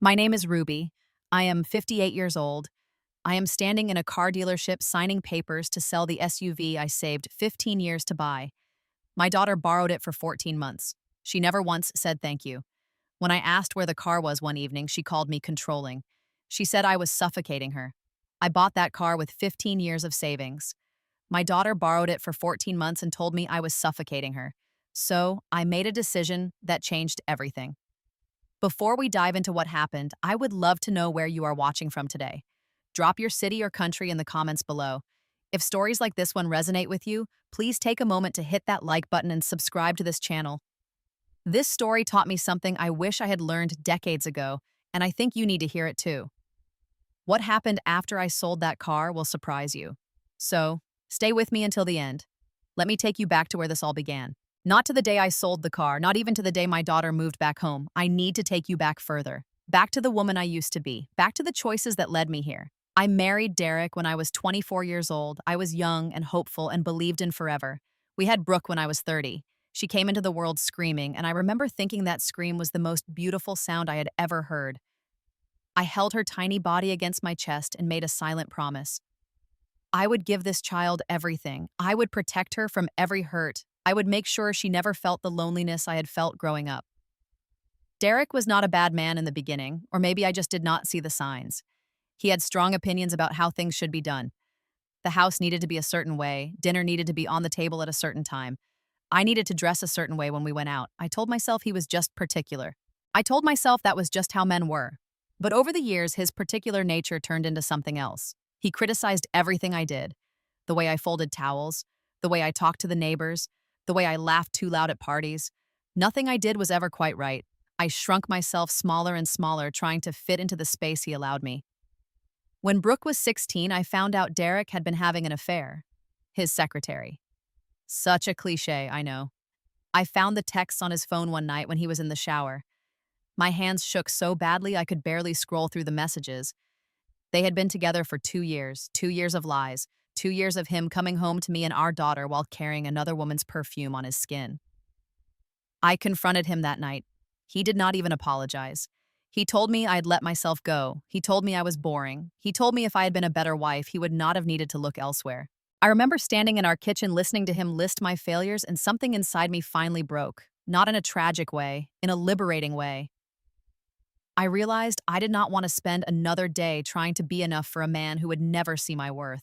My name is Ruby. I am 58 years old. I am standing in a car dealership signing papers to sell the SUV I saved 15 years to buy. My daughter borrowed it for 14 months. She never once said thank you. When I asked where the car was one evening, she called me controlling. She said I was suffocating her. I bought that car with 15 years of savings. My daughter borrowed it for 14 months and told me I was suffocating her. So I made a decision that changed everything. Before we dive into what happened, I would love to know where you are watching from today. Drop your city or country in the comments below. If stories like this one resonate with you, please take a moment to hit that like button and subscribe to this channel. This story taught me something I wish I had learned decades ago, and I think you need to hear it too. What happened after I sold that car will surprise you. So, stay with me until the end. Let me take you back to where this all began. Not to the day I sold the car, not even to the day my daughter moved back home. I need to take you back further. Back to the woman I used to be. Back to the choices that led me here. I married Derek when I was 24 years old. I was young and hopeful and believed in forever. We had Brooke when I was 30. She came into the world screaming, and I remember thinking that scream was the most beautiful sound I had ever heard. I held her tiny body against my chest and made a silent promise. I would give this child everything. I would protect her from every hurt. I would make sure she never felt the loneliness I had felt growing up. Derek was not a bad man in the beginning, or maybe I just did not see the signs. He had strong opinions about how things should be done. The house needed to be a certain way, dinner needed to be on the table at a certain time. I needed to dress a certain way when we went out. I told myself he was just particular. I told myself that was just how men were. But over the years, his particular nature turned into something else. He criticized everything I did. The way I folded towels, the way I talked to the neighbors, the way I laughed too loud at parties. Nothing I did was ever quite right. I shrunk myself smaller and smaller, trying to fit into the space he allowed me. When Brooke was 16, I found out Derek had been having an affair. His secretary. Such a cliche, I know. I found the texts on his phone one night when he was in the shower. My hands shook so badly I could barely scroll through the messages. They had been together for 2 years, 2 years of lies, 2 years of him coming home to me and our daughter while carrying another woman's perfume on his skin. I confronted him that night. He did not even apologize. He told me I'd let myself go. He told me I was boring. He told me if I had been a better wife, he would not have needed to look elsewhere. I remember standing in our kitchen listening to him list my failures, and something inside me finally broke. Not in a tragic way, in a liberating way. I realized I did not want to spend another day trying to be enough for a man who would never see my worth.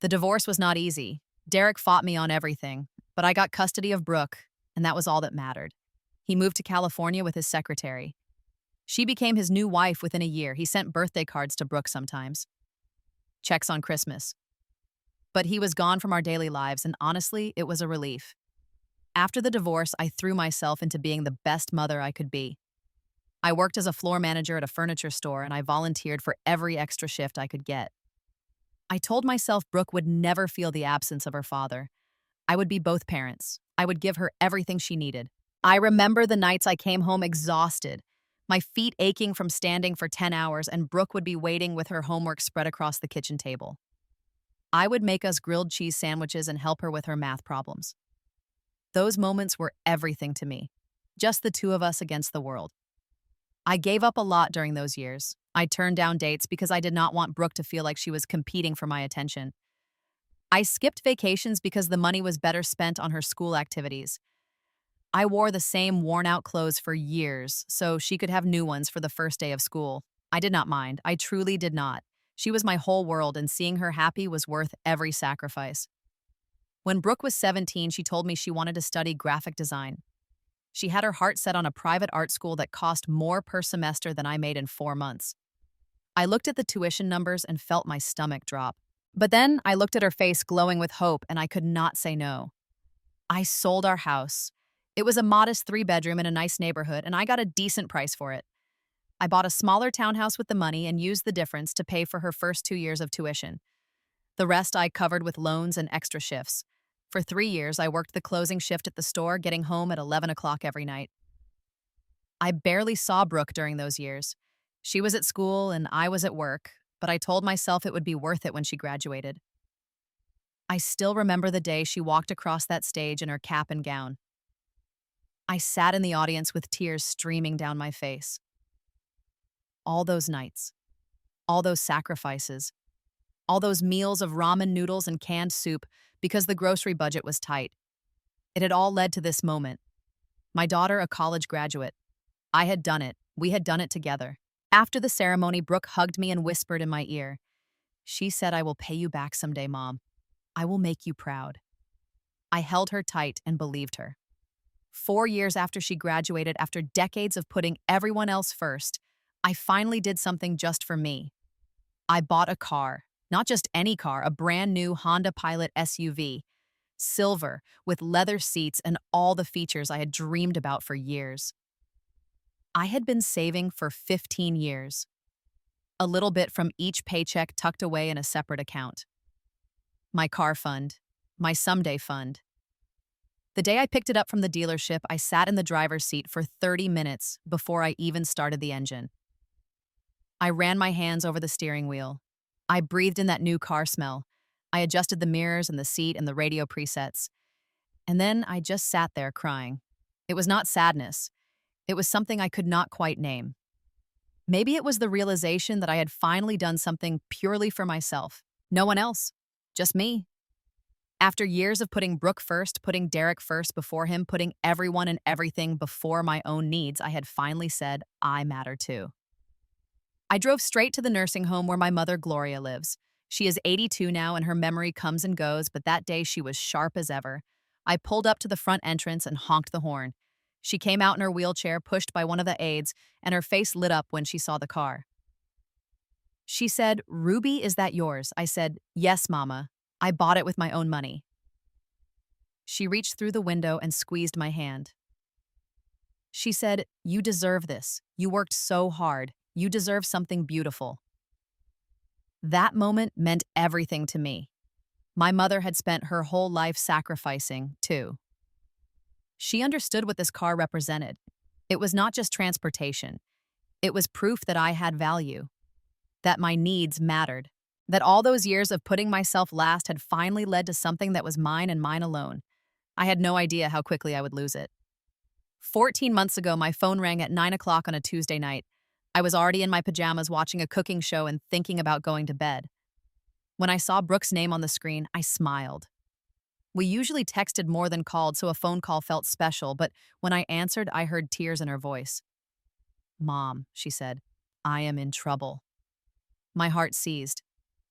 The divorce was not easy. Derek fought me on everything, but I got custody of Brooke, and that was all that mattered. He moved to California with his secretary. She became his new wife within a year. He sent birthday cards to Brooke sometimes. Checks on Christmas. But he was gone from our daily lives, and honestly, it was a relief. After the divorce, I threw myself into being the best mother I could be. I worked as a floor manager at a furniture store, and I volunteered for every extra shift I could get. I told myself Brooke would never feel the absence of her father. I would be both parents. I would give her everything she needed. I remember the nights I came home exhausted, my feet aching from standing for 10 hours, and Brooke would be waiting with her homework spread across the kitchen table. I would make us grilled cheese sandwiches and help her with her math problems. Those moments were everything to me. Just the two of us against the world. I gave up a lot during those years. I turned down dates because I did not want Brooke to feel like she was competing for my attention. I skipped vacations because the money was better spent on her school activities. I wore the same worn-out clothes for years so she could have new ones for the first day of school. I did not mind. I truly did not. She was my whole world, and seeing her happy was worth every sacrifice. When Brooke was 17, she told me she wanted to study graphic design. She had her heart set on a private art school that cost more per semester than I made in 4 months. I looked at the tuition numbers and felt my stomach drop. But then I looked at her face glowing with hope, and I could not say no. I sold our house. It was a modest 3-bedroom in a nice neighborhood, and I got a decent price for it. I bought a smaller townhouse with the money and used the difference to pay for her first 2 years of tuition. The rest I covered with loans and extra shifts. For 3 years, I worked the closing shift at the store, getting home at 11 o'clock every night. I barely saw Brooke during those years. She was at school and I was at work, but I told myself it would be worth it when she graduated. I still remember the day she walked across that stage in her cap and gown. I sat in the audience with tears streaming down my face. all those nights, all those sacrifices, all those meals of ramen noodles and canned soup because the grocery budget was tight. It had all led to this moment. My daughter, a college graduate. I had done it. We had done it together. After the ceremony, Brooke hugged me and whispered in my ear. She said, "I will pay you back someday, Mom. I will make you proud." I held her tight and believed her. 4 years after she graduated, after decades of putting everyone else first, I finally did something just for me. I bought a car, not just any car, a brand new Honda Pilot SUV, silver, with leather seats and all the features I had dreamed about for years. I had been saving for 15 years, a little bit from each paycheck tucked away in a separate account. My car fund, my someday fund. The day I picked it up from the dealership, I sat in the driver's seat for 30 minutes before I even started the engine. I ran my hands over the steering wheel. I breathed in that new car smell. I adjusted the mirrors and the seat and the radio presets. And then I just sat there crying. It was not sadness. It was something I could not quite name. Maybe it was the realization that I had finally done something purely for myself. No one else. Just me. After years of putting Brooke first, putting Derek first before him, putting everyone and everything before my own needs, I had finally said, I matter too. I drove straight to the nursing home where my mother, Gloria, lives. She is 82 now and her memory comes and goes, but that day she was sharp as ever. I pulled up to the front entrance and honked the horn. She came out in her wheelchair, pushed by one of the aides, and her face lit up when she saw the car. She said, "Ruby, is that yours?" I said, "Yes, Mama. I bought it with my own money." She reached through the window and squeezed my hand. She said, "You deserve this. You worked so hard. You deserve something beautiful." That moment meant everything to me. My mother had spent her whole life sacrificing, too. She understood what this car represented. It was not just transportation. It was proof that I had value, that my needs mattered, that all those years of putting myself last had finally led to something that was mine and mine alone. I had no idea how quickly I would lose it. 14 months ago, my phone rang at 9 o'clock on a Tuesday night. I was already in my pajamas watching a cooking show and thinking about going to bed. When I saw Brooke's name on the screen, I smiled. We usually texted more than called, so a phone call felt special, but when I answered, I heard tears in her voice. "Mom," she said, "I am in trouble." My heart seized.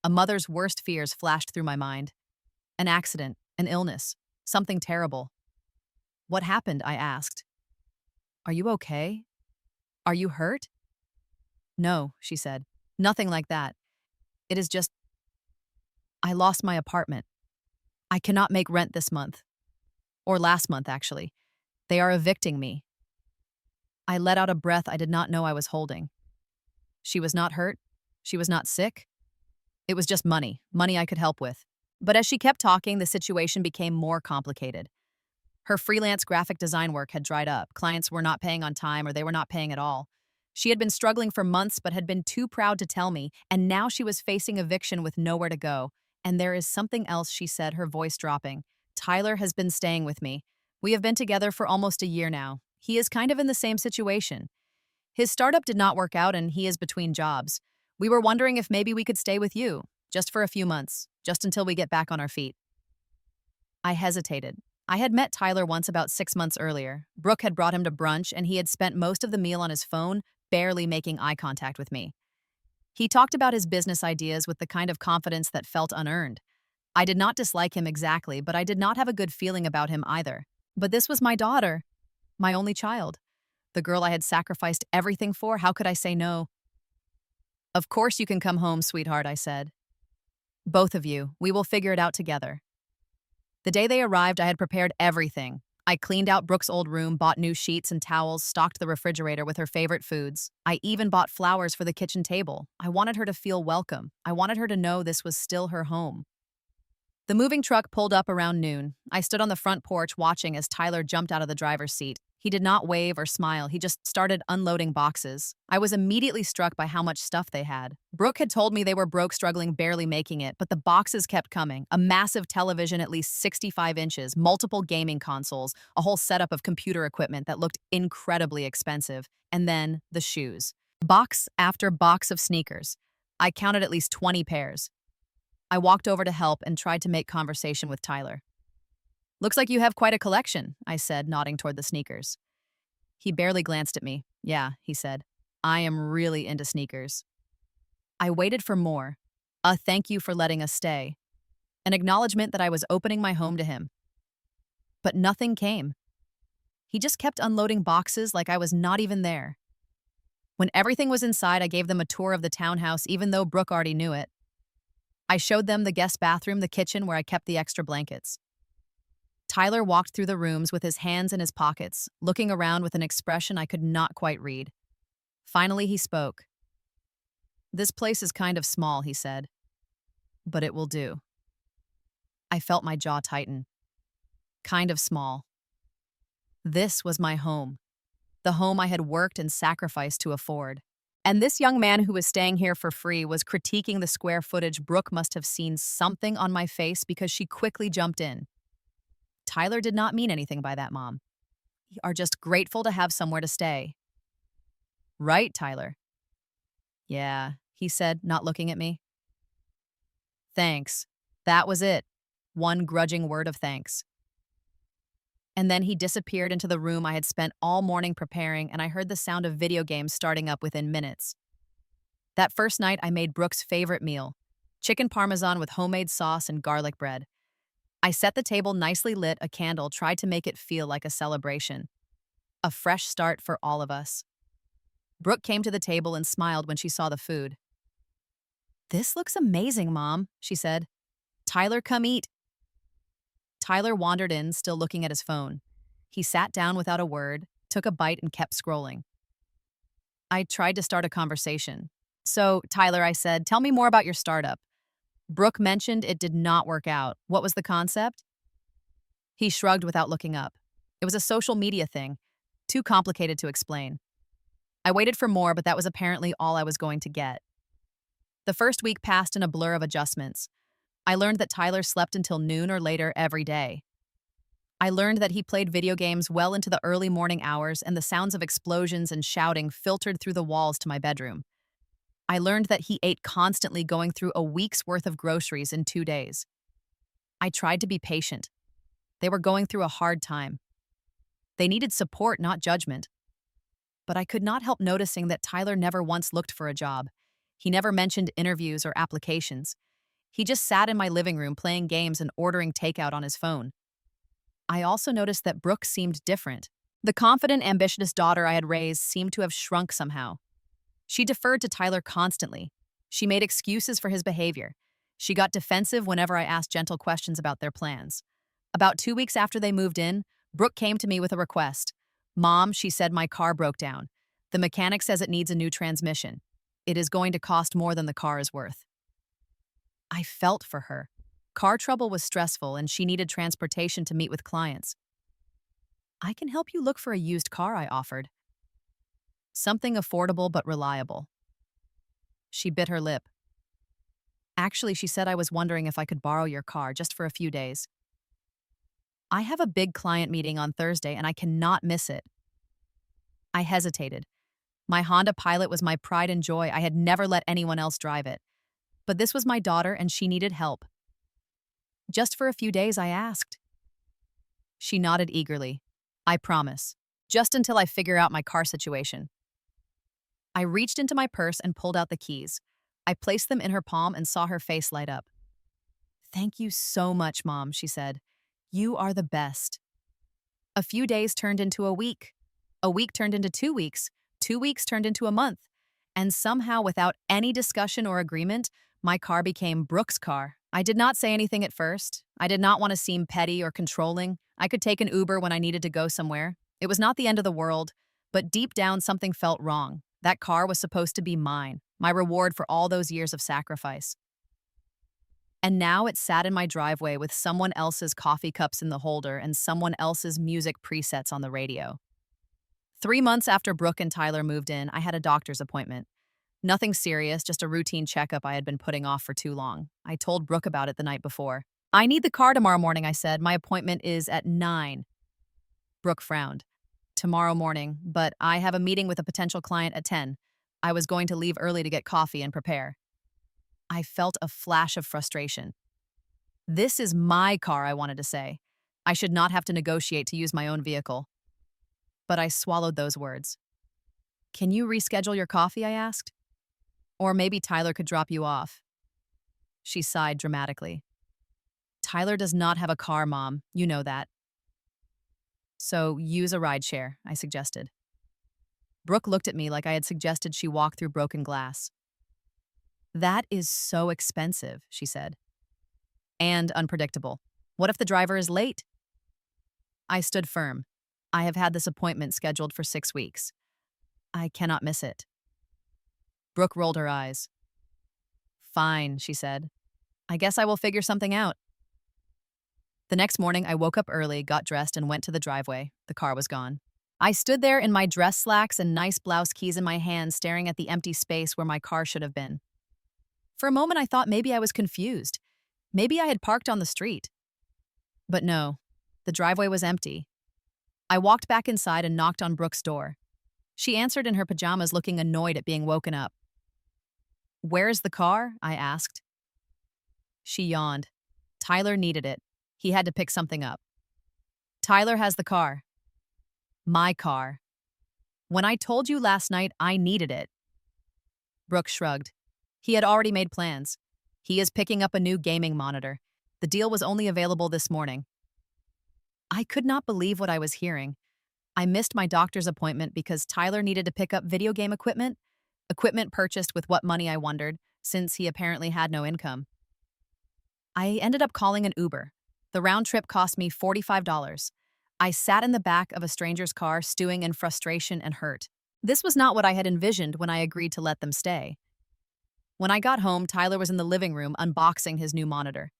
A mother's worst fears flashed through my mind. An accident, an illness, something terrible. "What happened?" I asked. "Are you okay? Are you hurt?" "No," she said. "Nothing like that. It is just, I lost my apartment. I cannot make rent this month. Or last month, actually. They are evicting me." I let out a breath I did not know I was holding. She was not hurt. She was not sick. It was just money I could help with. But as she kept talking, the situation became more complicated. Her freelance graphic design work had dried up. Clients were not paying on time or they were not paying at all. She had been struggling for months but had been too proud to tell me, and now she was facing eviction with nowhere to go. "And there is something else," she said, her voice dropping. "Tyler has been staying with me. We have been together for almost a year now. He is kind of in the same situation. His startup did not work out and he is between jobs. We were wondering if maybe we could stay with you, just for a few months, just until we get back on our feet." I hesitated. I had met Tyler once about 6 months earlier. Brooke had brought him to brunch and he had spent most of the meal on his phone, barely making eye contact with me. He talked about his business ideas with the kind of confidence that felt unearned. I did not dislike him exactly, but I did not have a good feeling about him either. But this was my daughter, my only child. The girl I had sacrificed everything for. How could I say no? "Of course you can come home, sweetheart," I said. "Both of you. We will figure it out together." The day they arrived, I had prepared everything. I cleaned out Brooke's old room, bought new sheets and towels, stocked the refrigerator with her favorite foods. I even bought flowers for the kitchen table. I wanted her to feel welcome. I wanted her to know this was still her home. The moving truck pulled up around noon. I stood on the front porch watching as Tyler jumped out of the driver's seat. He did not wave or smile. He just started unloading boxes. I was immediately struck by how much stuff they had. Brooke had told me they were broke, struggling, barely making it, but the boxes kept coming. A massive television at least 65 inches, multiple gaming consoles, a whole setup of computer equipment that looked incredibly expensive, and then the shoes. Box after box of sneakers. I counted at least 20 pairs. I walked over to help and tried to make conversation with Tyler. Looks like you have quite a collection, I said, nodding toward the sneakers. He barely glanced at me. Yeah, he said. I am really into sneakers. I waited for more. A thank you for letting us stay. An acknowledgement that I was opening my home to him. But nothing came. He just kept unloading boxes like I was not even there. When everything was inside, I gave them a tour of the townhouse, even though Brooke already knew it. I showed them the guest bathroom, the kitchen where I kept the extra blankets. Tyler walked through the rooms with his hands in his pockets, looking around with an expression I could not quite read. Finally, he spoke. This place is kind of small, he said, but it will do. I felt my jaw tighten. Kind of small. This was my home, the home I had worked and sacrificed to afford. And this young man who was staying here for free was critiquing the square footage. Brooke must have seen something on my face because she quickly jumped in. Tyler did not mean anything by that, Mom. We are just grateful to have somewhere to stay. Right, Tyler? Yeah, he said, not looking at me. Thanks. That was it. One grudging word of thanks. And then he disappeared into the room I had spent all morning preparing, and I heard the sound of video games starting up within minutes. That first night, I made Brooke's favorite meal, chicken parmesan with homemade sauce and garlic bread. I set the table nicely lit, a candle, tried to make it feel like a celebration. A fresh start for all of us. Brooke came to the table and smiled when she saw the food. This looks amazing, Mom, she said. Tyler, come eat. Tyler wandered in, still looking at his phone. He sat down without a word, took a bite, and kept scrolling. I tried to start a conversation. So, Tyler, I said, tell me more about your startup. Brooke mentioned it did not work out. What was the concept? He shrugged without looking up. It was a social media thing, too complicated to explain. I waited for more, but that was apparently all I was going to get. The first week passed in a blur of adjustments. I learned that Tyler slept until noon or later every day. I learned that he played video games well into the early morning hours, and the sounds of explosions and shouting filtered through the walls to my bedroom. I learned that he ate constantly, going through a week's worth of groceries in 2 days. I tried to be patient. They were going through a hard time. They needed support, not judgment. But I could not help noticing that Tyler never once looked for a job. He never mentioned interviews or applications. He just sat in my living room playing games and ordering takeout on his phone. I also noticed that Brooke seemed different. The confident, ambitious daughter I had raised seemed to have shrunk somehow. She deferred to Tyler constantly. She made excuses for his behavior. She got defensive whenever I asked gentle questions about their plans. About 2 weeks after they moved in, Brooke came to me with a request. Mom, she said, my car broke down. The mechanic says it needs a new transmission. It is going to cost more than the car is worth. I felt for her. Car trouble was stressful, and she needed transportation to meet with clients. I can help you look for a used car, I offered. Something affordable but reliable. She bit her lip. Actually, she said, I was wondering if I could borrow your car just for a few days. I have a big client meeting on Thursday, and I cannot miss it. I hesitated. My Honda Pilot was my pride and joy. I had never let anyone else drive it. But this was my daughter, and she needed help. Just for a few days, I asked. She nodded eagerly. I promise. Just until I figure out my car situation. I reached into my purse and pulled out the keys. I placed them in her palm and saw her face light up. Thank you so much, Mom, she said. You are the best. A few days turned into a week. A week turned into 2 weeks. 2 weeks turned into a month. And somehow, without any discussion or agreement, my car became Brooke's car. I did not say anything at first. I did not want to seem petty or controlling. I could take an Uber when I needed to go somewhere. It was not the end of the world, but deep down something felt wrong. That car was supposed to be mine, my reward for all those years of sacrifice. And now it sat in my driveway with someone else's coffee cups in the holder and someone else's music presets on the radio. 3 months after Brooke and Tyler moved in, I had a doctor's appointment. Nothing serious, just a routine checkup I had been putting off for too long. I told Brooke about it the night before. I need the car tomorrow morning, I said. My appointment is at 9. Brooke frowned. Tomorrow morning, but I have a meeting with a potential client at 10. I was going to leave early to get coffee and prepare. I felt a flash of frustration. This is my car, I wanted to say. I should not have to negotiate to use my own vehicle. But I swallowed those words. Can you reschedule your coffee? I asked. Or maybe Tyler could drop you off. She sighed dramatically. Tyler does not have a car, Mom. You know that. So use a rideshare, I suggested. Brooke looked at me like I had suggested she walk through broken glass. That is so expensive, she said. And unpredictable. What if the driver is late? I stood firm. I have had this appointment scheduled for 6 weeks. I cannot miss it. Brooke rolled her eyes. Fine, she said. I guess I will figure something out. The next morning, I woke up early, got dressed, and went to the driveway. The car was gone. I stood there in my dress slacks and nice blouse keys in my hand, staring at the empty space where my car should have been. For a moment, I thought maybe I was confused. Maybe I had parked on the street. But no, the driveway was empty. I walked back inside and knocked on Brooke's door. She answered in her pajamas, looking annoyed at being woken up. Where's the car? I asked. She yawned. Tyler needed it. He had to pick something up. Tyler has the car. My car. When I told you last night, I needed it. Brooke shrugged. He had already made plans. He is picking up a new gaming monitor. The deal was only available this morning. I could not believe what I was hearing. I missed my doctor's appointment because Tyler needed to pick up video game equipment purchased with what money, I wondered, since he apparently had no income. I ended up calling an Uber. The round trip cost me $45. I sat in the back of a stranger's car, stewing in frustration and hurt. This was not what I had envisioned when I agreed to let them stay. When I got home, Tyler was in the living room unboxing his new monitor.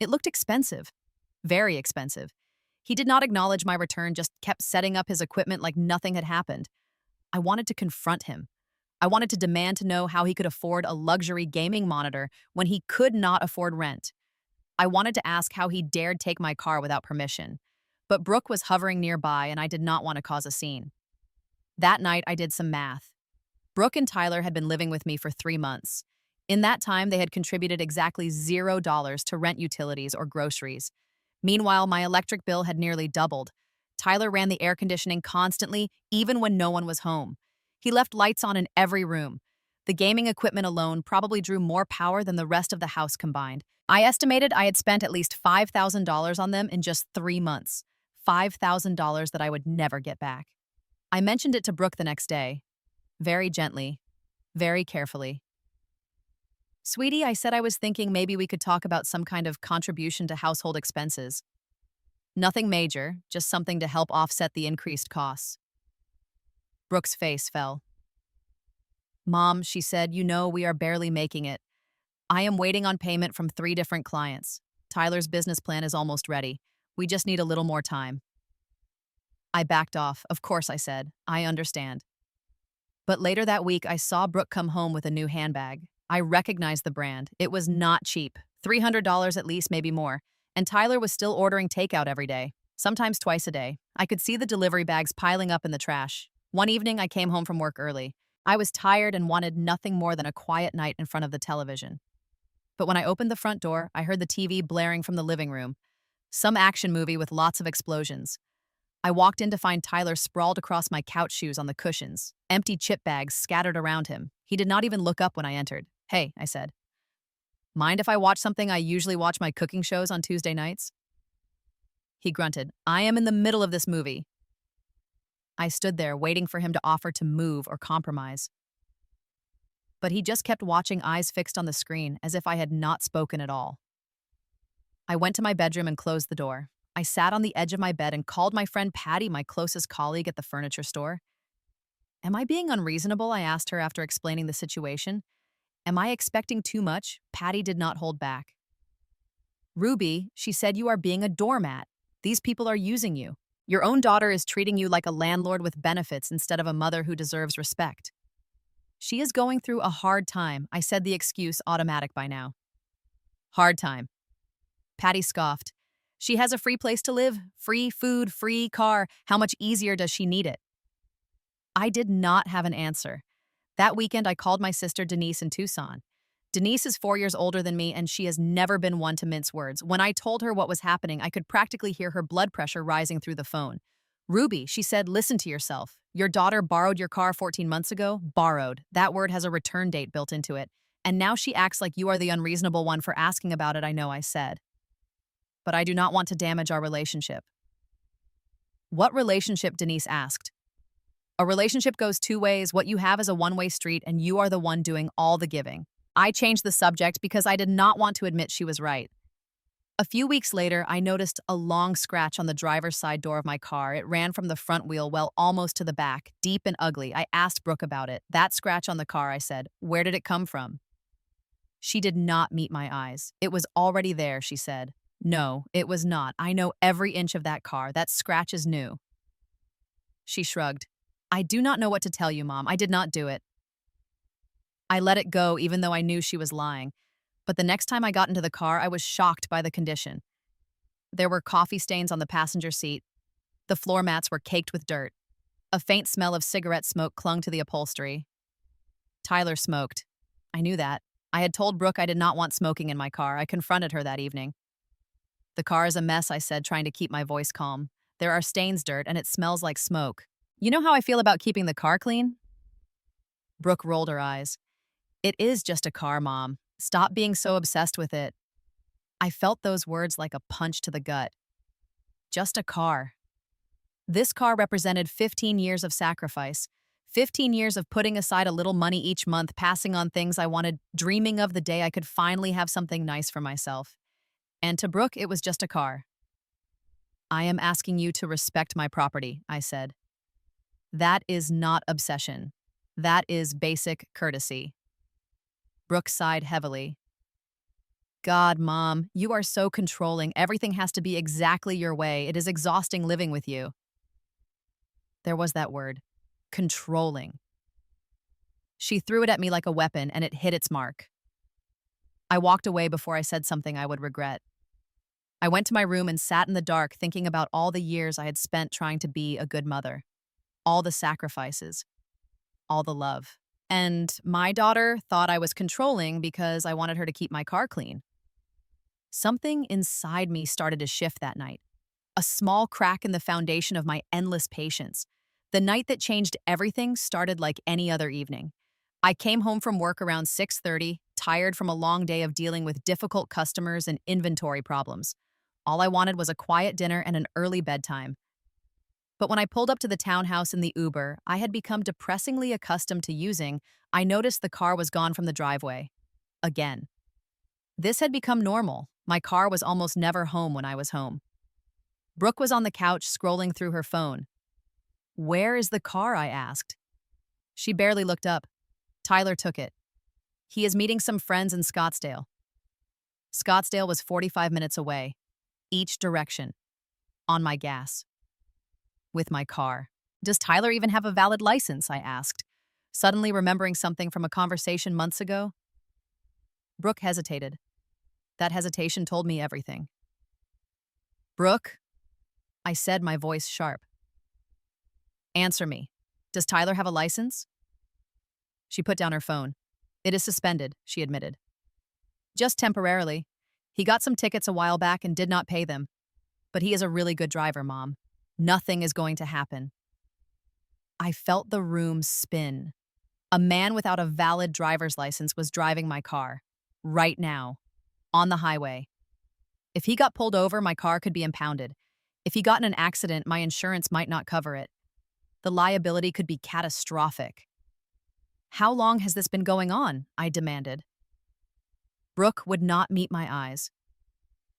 It looked expensive. Very expensive. He did not acknowledge my return, just kept setting up his equipment like nothing had happened. I wanted to confront him. I wanted to demand to know how he could afford a luxury gaming monitor when he could not afford rent. I wanted to ask how he dared take my car without permission. But Brooke was hovering nearby, and I did not want to cause a scene. That night, I did some math. Brooke and Tyler had been living with me for 3 months. In that time, they had contributed exactly $0 to rent, utilities, or groceries. Meanwhile, my electric bill had nearly doubled. Tyler ran the air conditioning constantly, even when no one was home. He left lights on in every room. The gaming equipment alone probably drew more power than the rest of the house combined. I estimated I had spent at least $5,000 on them in just 3 months. $5,000 that I would never get back. I mentioned it to Brooke the next day. Very gently, very carefully. Sweetie, I said I was thinking maybe we could talk about some kind of contribution to household expenses. Nothing major, just something to help offset the increased costs. Brooke's face fell. Mom, she said, you know we are barely making it. I am waiting on payment from 3 different clients. Tyler's business plan is almost ready. We just need a little more time. I backed off. Of course, I said. I understand. But later that week, I saw Brooke come home with a new handbag. I recognized the brand. It was not cheap. $300 at least, maybe more. And Tyler was still ordering takeout every day, sometimes twice a day. I could see the delivery bags piling up in the trash. One evening, I came home from work early. I was tired and wanted nothing more than a quiet night in front of the television. But when I opened the front door, I heard the TV blaring from the living room. Some action movie with lots of explosions. I walked in to find Tyler sprawled across my couch shoes on the cushions, empty chip bags scattered around him. He did not even look up when I entered. Hey, I said. Mind if I watch something I usually watch my cooking shows on Tuesday nights? He grunted. I am in the middle of this movie. I stood there waiting for him to offer to move or compromise. But he just kept watching, eyes fixed on the screen, as if I had not spoken at all. I went to my bedroom and closed the door. I sat on the edge of my bed and called my friend Patty, my closest colleague at the furniture store. Am I being unreasonable? I asked her after explaining the situation. Am I expecting too much? Patty did not hold back. Ruby, she said, you are being a doormat. These people are using you. Your own daughter is treating you like a landlord with benefits instead of a mother who deserves respect. She is going through a hard time. I said, the excuse automatic by now. Hard time. Patty scoffed. She has a free place to live, free food, free car. How much easier does she need it? I did not have an answer. That weekend, I called my sister Denise in Tucson. Denise is 4 years older than me, and she has never been one to mince words. When I told her what was happening, I could practically hear her blood pressure rising through the phone. Ruby, she said, listen to yourself. Your daughter borrowed your car 14 months ago? Borrowed. That word has a return date built into it. And now she acts like you are the unreasonable one for asking about it. I know I said. But I do not want to damage our relationship. What relationship? Denise asked. A relationship goes two ways. What you have is a one-way street, and you are the one doing all the giving. I changed the subject because I did not want to admit she was right. A few weeks later, I noticed a long scratch on the driver's side door of my car. It ran from the front wheel well almost to the back, deep and ugly. I asked Brooke about it. That scratch on the car, I said. Where did it come from? She did not meet my eyes. It was already there, she said. No, it was not. I know every inch of that car. That scratch is new. She shrugged. I do not know what to tell you, Mom. I did not do it. I let it go even though I knew she was lying. But the next time I got into the car, I was shocked by the condition. There were coffee stains on the passenger seat. The floor mats were caked with dirt. A faint smell of cigarette smoke clung to the upholstery. Tyler smoked. I knew that. I had told Brooke I did not want smoking in my car. I confronted her that evening. The car is a mess, I said, trying to keep my voice calm. There are stains, dirt, and it smells like smoke. You know how I feel about keeping the car clean? Brooke rolled her eyes. It is just a car, Mom. Stop being so obsessed with it. I felt those words like a punch to the gut. Just a car. This car represented 15 years of sacrifice, 15 years of putting aside a little money each month, passing on things I wanted, dreaming of the day I could finally have something nice for myself. And to Brooke, it was just a car. I am asking you to respect my property, I said. That is not obsession. That is basic courtesy. Brooke sighed heavily. God, Mom, you are so controlling. Everything has to be exactly your way. It is exhausting living with you. There was that word, controlling. She threw it at me like a weapon, and it hit its mark. I walked away before I said something I would regret. I went to my room and sat in the dark thinking about all the years I had spent trying to be a good mother. All the sacrifices. All the love. And my daughter thought I was controlling because I wanted her to keep my car clean. Something inside me started to shift that night. A small crack in the foundation of my endless patience. The night that changed everything started like any other evening. I came home from work around 6:30, tired from a long day of dealing with difficult customers and inventory problems. All I wanted was a quiet dinner and an early bedtime. But when I pulled up to the townhouse in the Uber I had become depressingly accustomed to using, I noticed the car was gone from the driveway. Again. This had become normal. My car was almost never home when I was home. Brooke was on the couch scrolling through her phone. Where is the car? I asked. She barely looked up. Tyler took it. He is meeting some friends in Scottsdale. Scottsdale was 45 minutes away. Each direction. On my gas. With my car. Does Tyler even have a valid license? I asked, suddenly remembering something from a conversation months ago. Brooke hesitated. That hesitation told me everything. Brooke, I said, my voice sharp. Answer me. Does Tyler have a license? She put down her phone. It is suspended, she admitted. Just temporarily. He got some tickets a while back and did not pay them. But he is a really good driver, Mom. Nothing is going to happen. I felt the room spin. A man without a valid driver's license was driving my car. Right now. On the highway. If he got pulled over, my car could be impounded. If he got in an accident, my insurance might not cover it. The liability could be catastrophic. How long has this been going on? I demanded. Brooke would not meet my eyes.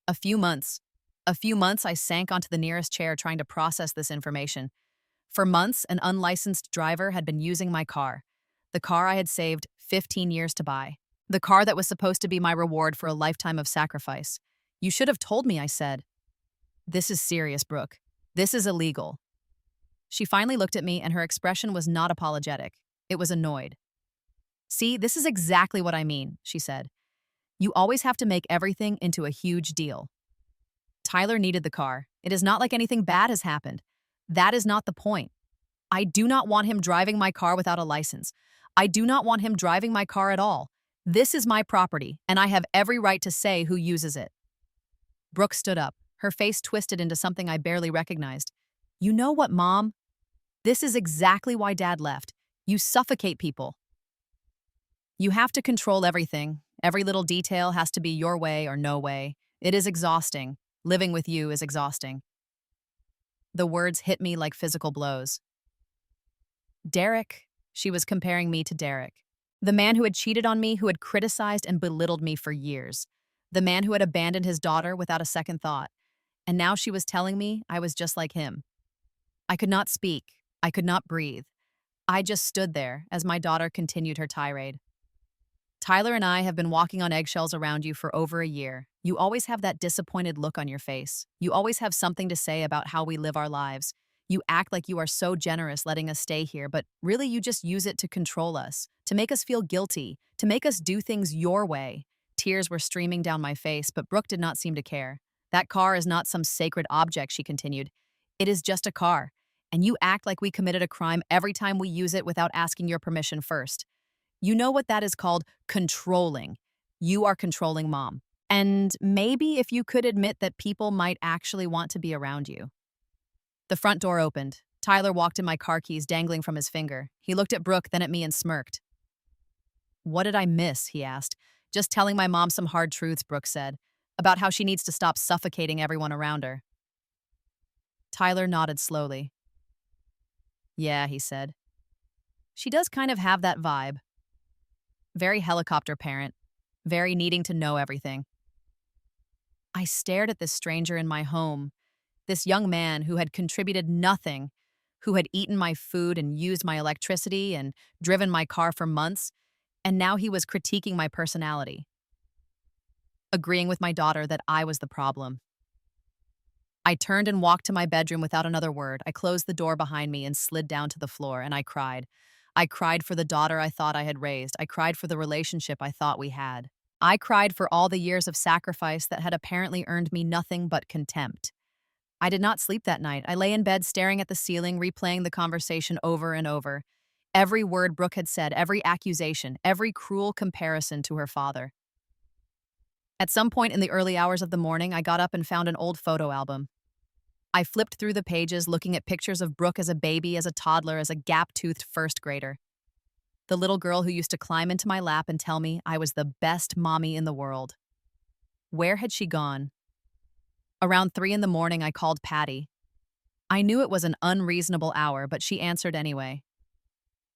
A few months. A few months, I sank onto the nearest chair trying to process this information. For months, an unlicensed driver had been using my car. The car I had saved 15 years to buy. The car that was supposed to be my reward for a lifetime of sacrifice. You should have told me, I said. This is serious, Brooke. This is illegal. She finally looked at me, and her expression was not apologetic. It was annoyed. See, this is exactly what I mean, she said. You always have to make everything into a huge deal. Tyler needed the car. It is not like anything bad has happened. That is not the point. I do not want him driving my car without a license. I do not want him driving my car at all. This is my property, and I have every right to say who uses it. Brooke stood up, her face twisted into something I barely recognized. You know what, Mom? This is exactly why Dad left. You suffocate people. You have to control everything. Every little detail has to be your way or no way. It is exhausting. Living with you is exhausting. The words hit me like physical blows. Derek, she was comparing me to Derek. The man who had cheated on me, who had criticized and belittled me for years. The man who had abandoned his daughter without a second thought. And now she was telling me I was just like him. I could not speak. I could not breathe. I just stood there as my daughter continued her tirade. Tyler and I have been walking on eggshells around you for over a year. You always have that disappointed look on your face. You always have something to say about how we live our lives. You act like you are so generous letting us stay here, but really you just use it to control us, to make us feel guilty, to make us do things your way. Tears were streaming down my face, but Brooke did not seem to care. That car is not some sacred object, she continued. It is just a car, and you act like we committed a crime every time we use it without asking your permission first. You know what that is called? Controlling. You are controlling Mom. And maybe if you could admit that people might actually want to be around you. The front door opened. Tyler walked in, my car keys dangling from his finger. He looked at Brooke, then at me, and smirked. What did I miss? He asked. Just telling my mom some hard truths, Brooke said, about how she needs to stop suffocating everyone around her. Tyler nodded slowly. Yeah, he said. She does kind of have that vibe. Very helicopter parent. Very needing to know everything. I stared at this stranger in my home, this young man who had contributed nothing, who had eaten my food and used my electricity and driven my car for months, and now he was critiquing my personality, agreeing with my daughter that I was the problem. I turned and walked to my bedroom without another word. I closed the door behind me and slid down to the floor, and I cried. I cried for the daughter I thought I had raised. I cried for the relationship I thought we had. I cried for all the years of sacrifice that had apparently earned me nothing but contempt. I did not sleep that night. I lay in bed staring at the ceiling, replaying the conversation over and over. Every word Brooke had said, every accusation, every cruel comparison to her father. At some point in the early hours of the morning, I got up and found an old photo album. I flipped through the pages, looking at pictures of Brooke as a baby, as a toddler, as a gap-toothed first grader. The little girl who used to climb into my lap and tell me I was the best mommy in the world. Where had she gone? Around 3 in the morning, I called Patty. I knew it was an unreasonable hour, but she answered anyway.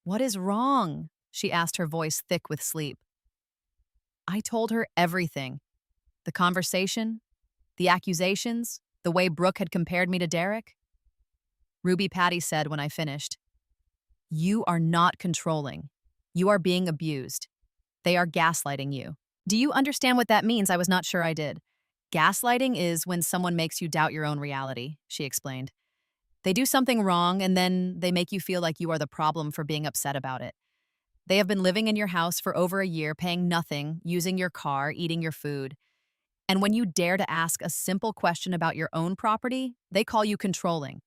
What is wrong? She asked, her voice thick with sleep. I told her everything. The conversation, the accusations, the way Brooke had compared me to Derek. Ruby Patty said when I finished, You are not controlling. You are being abused. They are gaslighting you. Do you understand what that means? I was not sure I did. Gaslighting is when someone makes you doubt your own reality, she explained. They do something wrong and then they make you feel like you are the problem for being upset about it. They have been living in your house for over a year, paying nothing, using your car, eating your food. And when you dare to ask a simple question about your own property, they call you controlling.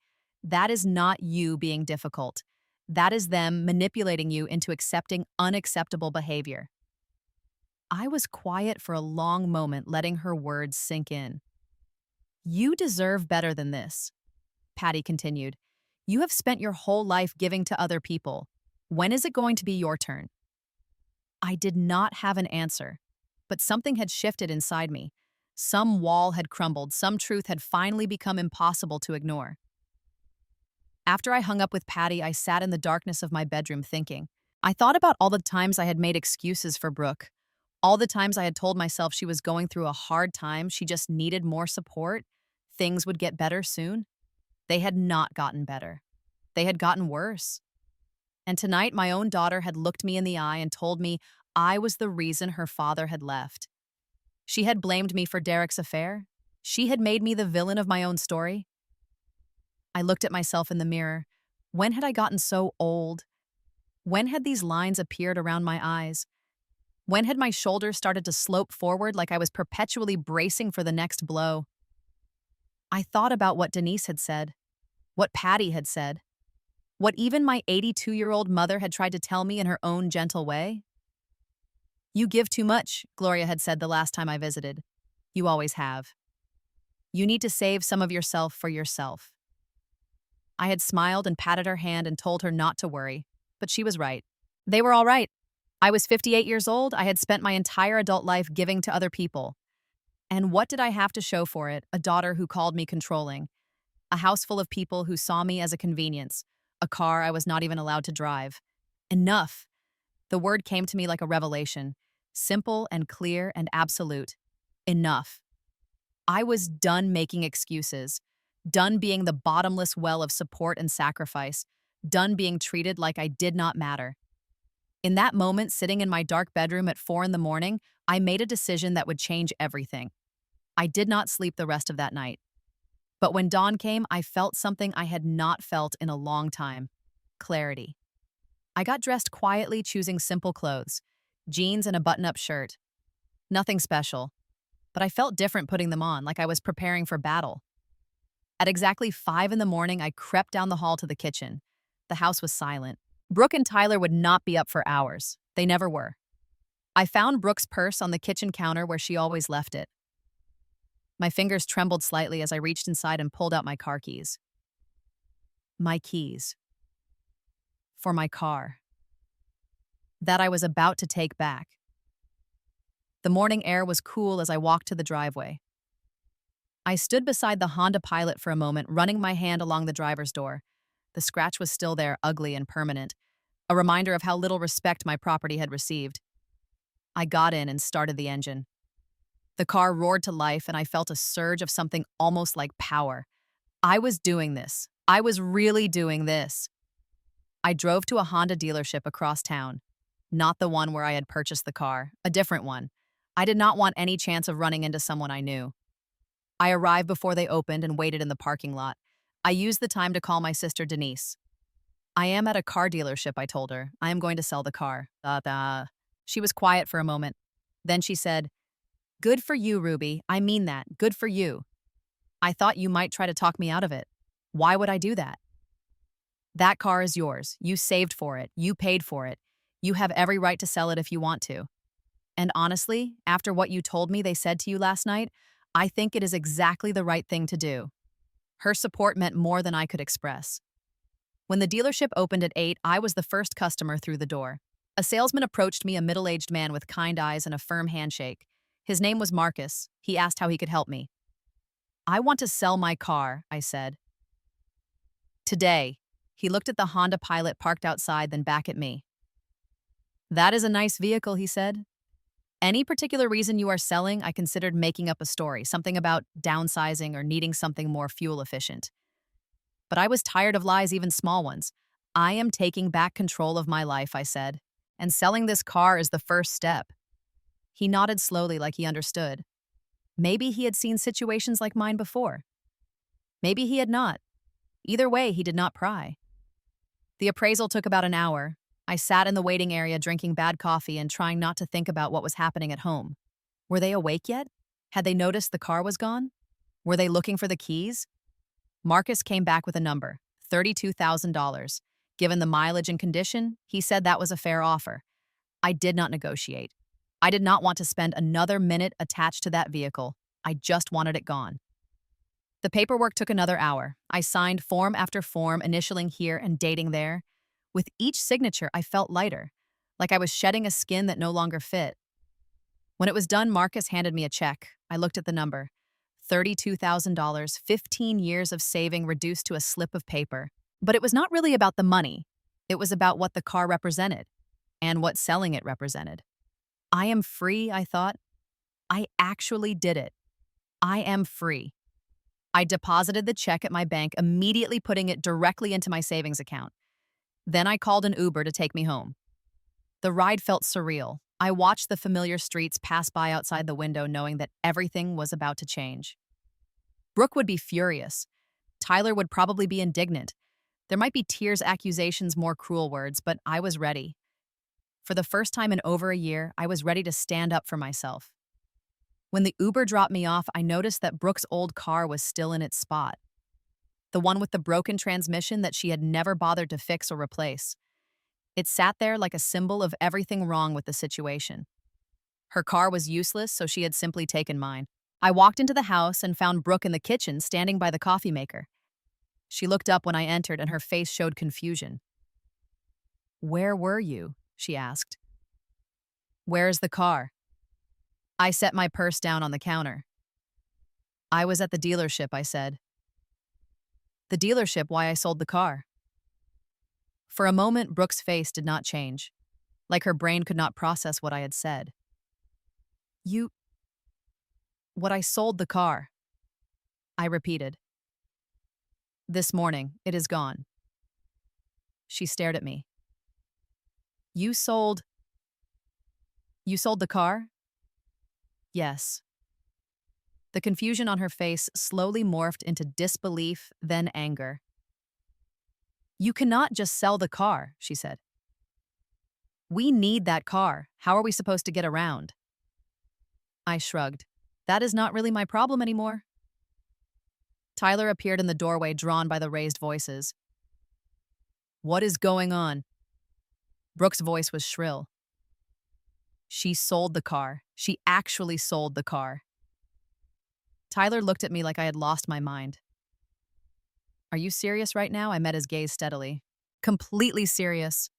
That is not you being difficult. That is them manipulating you into accepting unacceptable behavior. I was quiet for a long moment, letting her words sink in. You deserve better than this, Patty continued. You have spent your whole life giving to other people. When is it going to be your turn? I did not have an answer, but something had shifted inside me. Some wall had crumbled, some truth had finally become impossible to ignore. After I hung up with Patty, I sat in the darkness of my bedroom thinking. I thought about all the times I had made excuses for Brooke, all the times I had told myself she was going through a hard time, she just needed more support, things would get better soon. They had not gotten better. They had gotten worse. And tonight, my own daughter had looked me in the eye and told me I was the reason her father had left. She had blamed me for Derek's affair. She had made me the villain of my own story. I looked at myself in the mirror. When had I gotten so old? When had these lines appeared around my eyes? When had my shoulders started to slope forward like I was perpetually bracing for the next blow? I thought about what Denise had said, what Patty had said. What even my 82-year-old mother had tried to tell me in her own gentle way? You give too much, Gloria had said the last time I visited. You always have. You need to save some of yourself for yourself. I had smiled and patted her hand and told her not to worry, but she was right. They were all right. I was 58 years old. I had spent my entire adult life giving to other people. And what did I have to show for it? A daughter who called me controlling, a house full of people who saw me as a convenience, a car I was not even allowed to drive. Enough. The word came to me like a revelation, simple and clear and absolute. Enough. I was done making excuses, done being the bottomless well of support and sacrifice, done being treated like I did not matter. In that moment, sitting in my dark bedroom at 4 in the morning, I made a decision that would change everything. I did not sleep the rest of that night. But when dawn came, I felt something I had not felt in a long time: clarity. I got dressed quietly, choosing simple clothes, jeans and a button-up shirt. Nothing special, but I felt different putting them on, like I was preparing for battle. At exactly 5 in the morning, I crept down the hall to the kitchen. The house was silent. Brooke and Tyler would not be up for hours. They never were. I found Brooke's purse on the kitchen counter where she always left it. My fingers trembled slightly as I reached inside and pulled out my car keys. My keys. For my car. That I was about to take back. The morning air was cool as I walked to the driveway. I stood beside the Honda Pilot for a moment, running my hand along the driver's door. The scratch was still there, ugly and permanent, a reminder of how little respect my property had received. I got in and started the engine. The car roared to life, and I felt a surge of something almost like power. I was doing this. I was really doing this. I drove to a Honda dealership across town. Not the one where I had purchased the car, a different one. I did not want any chance of running into someone I knew. I arrived before they opened and waited in the parking lot. I used the time to call my sister Denise. I am at a car dealership, I told her. I am going to sell the car. She was quiet for a moment. Then she said, "Good for you, Ruby. I mean that. Good for you. I thought you might try to talk me out of it. Why would I do that? That car is yours. You saved for it. You paid for it. You have every right to sell it if you want to. And honestly, after what you told me they said to you last night, I think it is exactly the right thing to do." Her support meant more than I could express. When the dealership opened at 8, I was the first customer through the door. A salesman approached me, a middle-aged man with kind eyes and a firm handshake. His name was Marcus. He asked how he could help me. "I want to sell my car," I said. "Today." He looked at the Honda Pilot parked outside, then back at me. "That is a nice vehicle," he said. "Any particular reason you are selling?" I considered making up a story, something about downsizing or needing something more fuel efficient. But I was tired of lies, even small ones. "I am taking back control of my life," I said, "and selling this car is the first step." He nodded slowly, like he understood. Maybe he had seen situations like mine before. Maybe he had not. Either way, he did not pry. The appraisal took about an hour. I sat in the waiting area drinking bad coffee and trying not to think about what was happening at home. Were they awake yet? Had they noticed the car was gone? Were they looking for the keys? Marcus came back with a number, $32,000. Given the mileage and condition, he said that was a fair offer. I did not negotiate. I did not want to spend another minute attached to that vehicle. I just wanted it gone. The paperwork took another hour. I signed form after form, initialing here and dating there. With each signature, I felt lighter, like I was shedding a skin that no longer fit. When it was done, Marcus handed me a check. I looked at the number. $32,000, 15 years of saving reduced to a slip of paper. But it was not really about the money. It was about what the car represented and what selling it represented. I am free, I thought. I actually did it. I am free. I deposited the check at my bank, immediately putting it directly into my savings account. Then I called an Uber to take me home. The ride felt surreal. I watched the familiar streets pass by outside the window, knowing that everything was about to change. Brooke would be furious. Tyler would probably be indignant. There might be tears, accusations, more cruel words, but I was ready. For the first time in over a year, I was ready to stand up for myself. When the Uber dropped me off, I noticed that Brooke's old car was still in its spot. the one with the broken transmission that she had never bothered to fix or replace. It sat there like a symbol of everything wrong with the situation. Her car was useless, so she had simply taken mine. I walked into the house and found Brooke in the kitchen standing by the coffee maker. She looked up when I entered and her face showed confusion. "Where were you?" she asked. "Where's the car?" I set my purse down on the counter. "I was at the dealership," I said. "The dealership why I sold the car." For a moment, Brooke's face did not change, like her brain could not process what I had said. "You... what I sold the car," I repeated. "This morning, it is gone." She stared at me. You sold the car?" "Yes." The confusion on her face slowly morphed into disbelief, then anger. "You cannot just sell the car," she said. "We need that car. How are we supposed to get around?" I shrugged. That is not really my problem anymore. Tyler appeared in the doorway, drawn by the raised voices. "What is going on?" Brooke's voice was shrill. "She sold the car. She actually sold the car." Tyler looked at me like I had lost my mind. "Are you serious right now?" I met his gaze steadily. "Completely serious."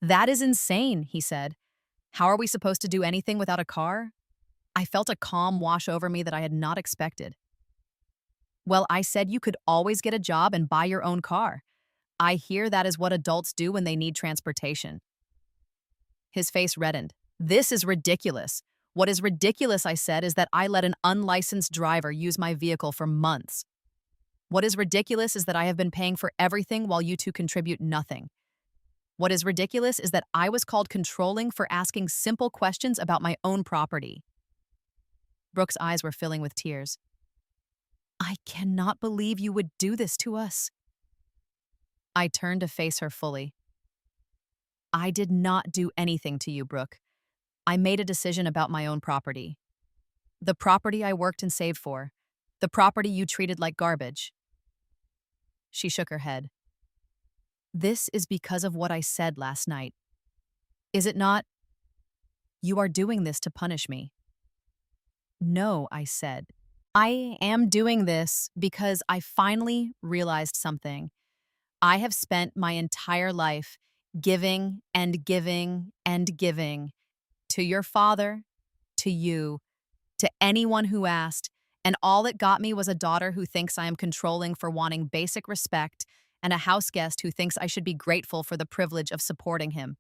"That is insane," he said. "How are we supposed to do anything without a car?" I felt a calm wash over me that I had not expected. "Well, I said you could always get a job and buy your own car. I hear that is what adults do when they need transportation." His face reddened. "This is ridiculous. What is ridiculous," I said, "is that I let an unlicensed driver use my vehicle for months. What is ridiculous is that I have been paying for everything while you two contribute nothing. What is ridiculous is that I was called controlling for asking simple questions about my own property." Brooke's eyes were filling with tears. "I cannot believe you would do this to us." I turned to face her fully. "I did not do anything to you, Brooke. I made a decision about my own property. The property I worked and saved for. The property you treated like garbage." She shook her head. "This is because of what I said last night. Is it not? You are doing this to punish me." "No," I said. "I am doing this because I finally realized something. I have spent my entire life giving and giving and giving to your father, to you, to anyone who asked, and all it got me was a daughter who thinks I am controlling for wanting basic respect and a house guest who thinks I should be grateful for the privilege of supporting him."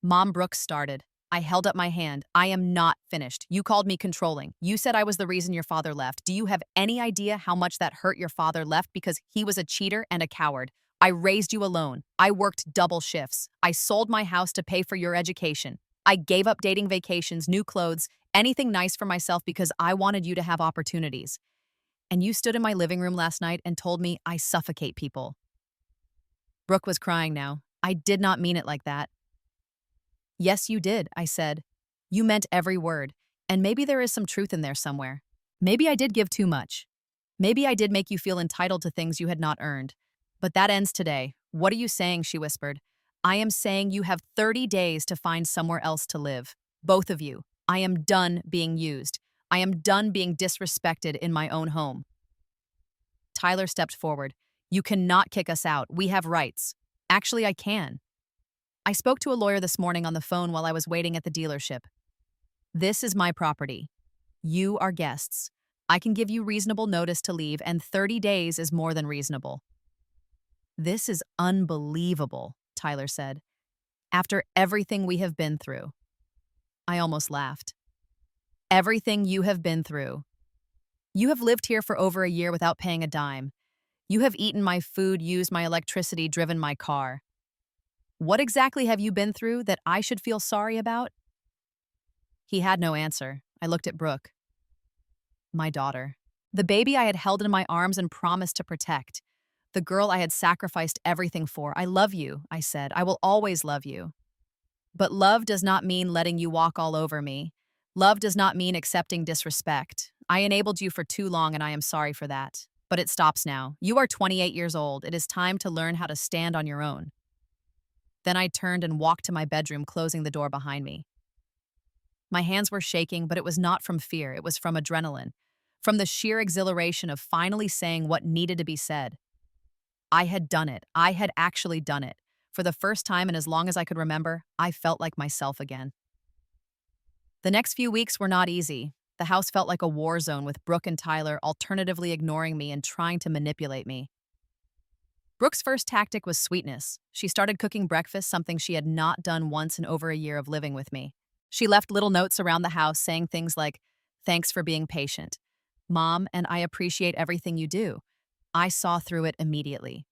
Mom Brooks started. I held up my hand. "I am not finished. You called me controlling. You said I was the reason your father left. Do you have any idea how much that hurt your father left because he was a cheater and a coward? I raised you alone. I worked double shifts. I sold my house to pay for your education. I gave up dating vacations, new clothes, anything nice for myself because I wanted you to have opportunities. And you stood in my living room last night and told me I suffocate people." Brooke was crying now. "I did not mean it like that." "Yes, you did," I said. "You meant every word, and maybe there is some truth in there somewhere. Maybe I did give too much. Maybe I did make you feel entitled to things you had not earned. But that ends today." "What are you saying?" she whispered. "I am saying you have 30 days to find somewhere else to live. Both of you. I am done being used. I am done being disrespected in my own home." Tyler stepped forward. "You cannot kick us out. We have rights." "Actually, I can. I spoke to a lawyer this morning on the phone while I was waiting at the dealership. This is my property. You are guests. I can give you reasonable notice to leave, and 30 days is more than reasonable." "This is unbelievable," Tyler said. "After everything we have been through." I almost laughed. "Everything you have been through. You have lived here for over a year without paying a dime. You have eaten my food, used my electricity, driven my car. What exactly have you been through that I should feel sorry about?" He had no answer. I looked at Brooke. My daughter. The baby I had held in my arms and promised to protect. The girl I had sacrificed everything for. "I love you," I said. "I will always love you. But love does not mean letting you walk all over me. Love does not mean accepting disrespect. I enabled you for too long, and I am sorry for that. But it stops now. You are 28 years old. It is time to learn how to stand on your own. Then I turned and walked to my bedroom, closing the door behind me. My hands were shaking, but it was not from fear. It was from adrenaline, from the sheer exhilaration of finally saying what needed to be said. I had done it. I had actually done it. For the first time in as long as I could remember, I felt like myself again. The next few weeks were not easy. The house felt like a war zone with Brooke and Tyler alternatively ignoring me and trying to manipulate me. Brooke's first tactic was sweetness. She started cooking breakfast, something she had not done once in over a year of living with me. She left little notes around the house saying things like, "Thanks for being patient. Mom, and I appreciate everything you do." I saw through it immediately.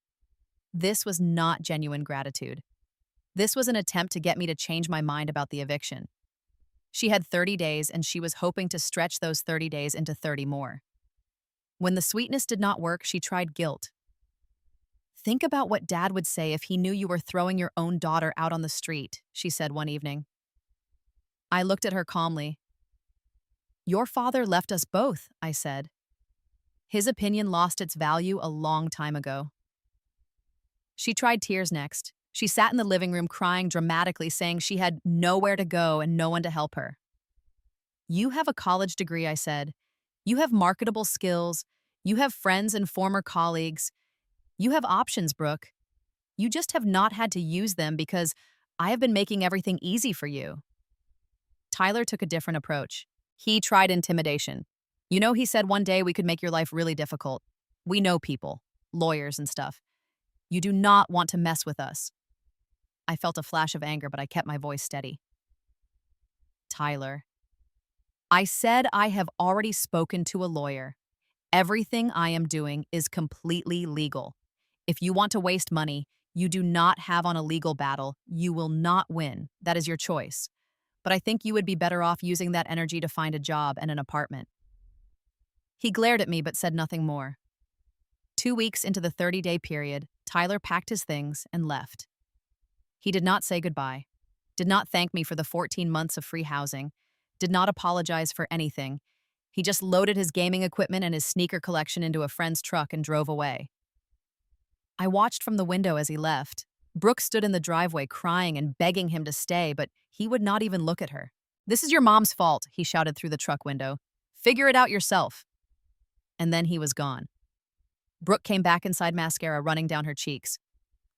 This was not genuine gratitude. This was an attempt to get me to change my mind about the eviction. She had 30 days, and she was hoping to stretch those 30 days into 30 more. When the sweetness did not work, she tried guilt. "Think about what Dad would say if he knew you were throwing your own daughter out on the street," she said one evening. I looked at her calmly. "Your father left us both," I said. "His opinion lost its value a long time ago." She tried tears next. She sat in the living room crying dramatically, saying she had nowhere to go and no one to help her. "You have a college degree," I said. "You have marketable skills. You have friends and former colleagues. You have options, Brooke. You just have not had to use them because I have been making everything easy for you." Tyler took a different approach. He tried intimidation. "You know, he said one day we could make your life really difficult. We know people, lawyers and stuff. You do not want to mess with us." I felt a flash of anger, but I kept my voice steady. "Tyler, I said I have already spoken to a lawyer. Everything I am doing is completely legal. If you want to waste money, you do not have on a legal battle. You will not win. That is your choice. But I think you would be better off using that energy to find a job and an apartment." He glared at me but said nothing more. 2 weeks into the 30-day period, Tyler packed his things and left. He did not say goodbye, did not thank me for the 14 months of free housing, did not apologize for anything. He just loaded his gaming equipment and his sneaker collection into a friend's truck and drove away. I watched from the window as he left. Brooke stood in the driveway crying and begging him to stay, but he would not even look at her. "This is your mom's fault," he shouted through the truck window. "Figure it out yourself." And then he was gone. Brooke came back inside, mascara running down her cheeks.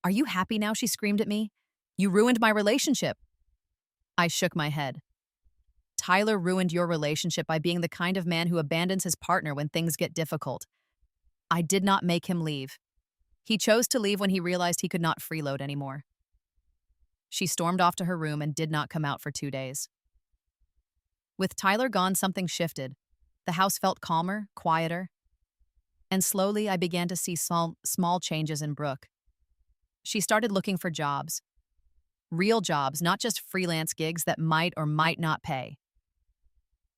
"Are you happy now?" she screamed at me. "You ruined my relationship." I shook my head. "Tyler ruined your relationship by being the kind of man who abandons his partner when things get difficult. I did not make him leave. He chose to leave when he realized he could not freeload anymore." She stormed off to her room and did not come out for 2 days. With Tyler gone, something shifted. The house felt calmer, quieter. And slowly I began to see small changes in Brooke. She started looking for jobs. Real jobs, not just freelance gigs that might or might not pay.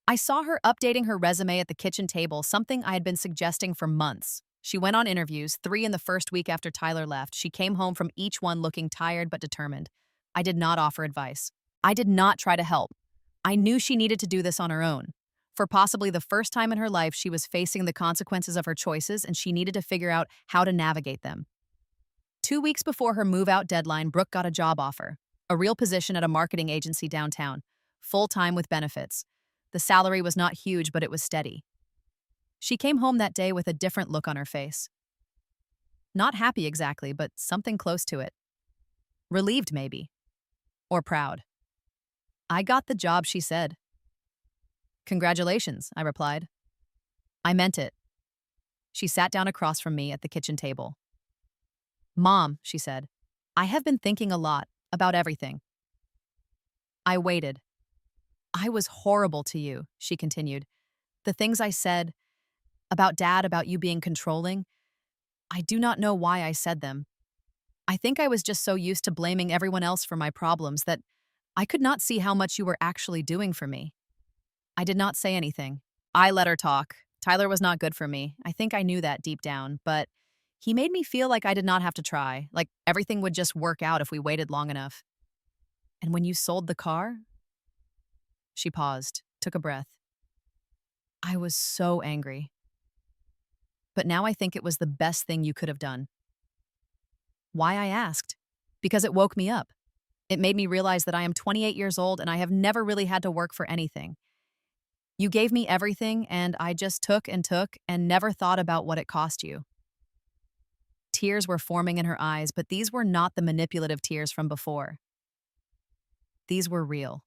I saw her updating her resume at the kitchen table, something I had been suggesting for months. She went on interviews, 3 in the first week after Tyler left. She came home from each one looking tired but determined. I did not offer advice. I did not try to help. I knew she needed to do this on her own. For possibly the first time in her life, she was facing the consequences of her choices, and she needed to figure out how to navigate them. 2 weeks before her move-out deadline, Brooke got a job offer, a real position at a marketing agency downtown, full-time with benefits. The salary was not huge, but it was steady. She came home that day with a different look on her face. Not happy exactly, but something close to it. Relieved, maybe. Or proud. "I got the job," she said. "Congratulations," I replied. I meant it. She sat down across from me at the kitchen table. "Mom," she said, "I have been thinking a lot about everything." I waited. "I was horrible to you," she continued. "The things I said about Dad, about you being controlling, I do not know why I said them. I think I was just so used to blaming everyone else for my problems that I could not see how much you were actually doing for me." I did not say anything. I let her talk. Tyler was not good for me. I think I knew that deep down, but he made me feel like I did not have to try, like everything would just work out if we waited long enough. "And when you sold the car?" She paused, took a breath. "I was so angry." but now I think it was the best thing you could have done. Why, I asked? Because it woke me up. It made me realize that I am 28 years old and I have never really had to work for anything. You gave me everything, and I just took and never thought about what it cost you. Tears were forming in her eyes, but these were not the manipulative tears from before. These were real.